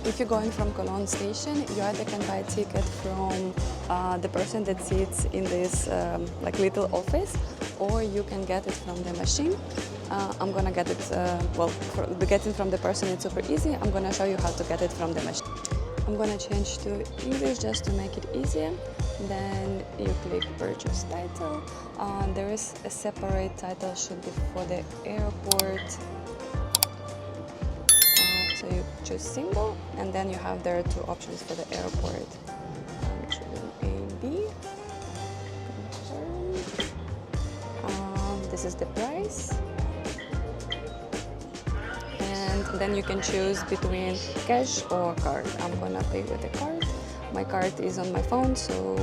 If you're going from Cologne station, you either can buy a ticket from the person that sits in this like little office, or you can get it from the machine. I'm gonna get it, getting from the person it's super easy. I'm gonna show you how to get it from the machine. I'm gonna change to English just to make it easier. Then you click purchase title. There is a separate title, should be for the airport. So you choose single, and then you have there two options for the airport. I'm choosing A, B. Confirm. This is the price. And then you can choose between cash or card. I'm gonna pay with a card. My card is on my phone, so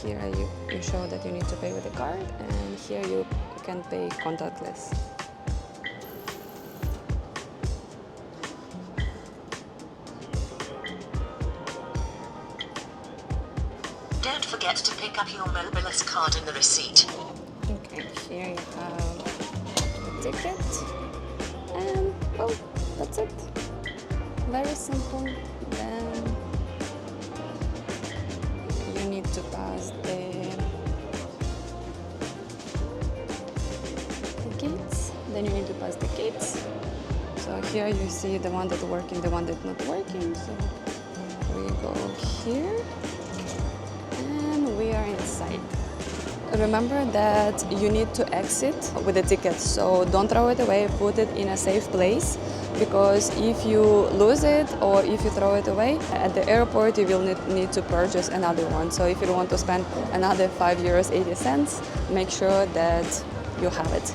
here you show that you need to pay with a card, and here you can pay contactless. Don't forget to pick up your mobilist card in the receipt. Okay, here you have the ticket, and well, that's it. Very simple. Then you need to pass the gates. Then you need to pass the gates. So here you see the one that's working, the one that's not working. So we go here, and we are inside. Remember that you need to exit with the ticket, so don't throw it away, put it in a safe place, because if you lose it or if you throw it away, at the airport you will need to purchase another one. So if you want to spend another €5.80, make sure that you have it.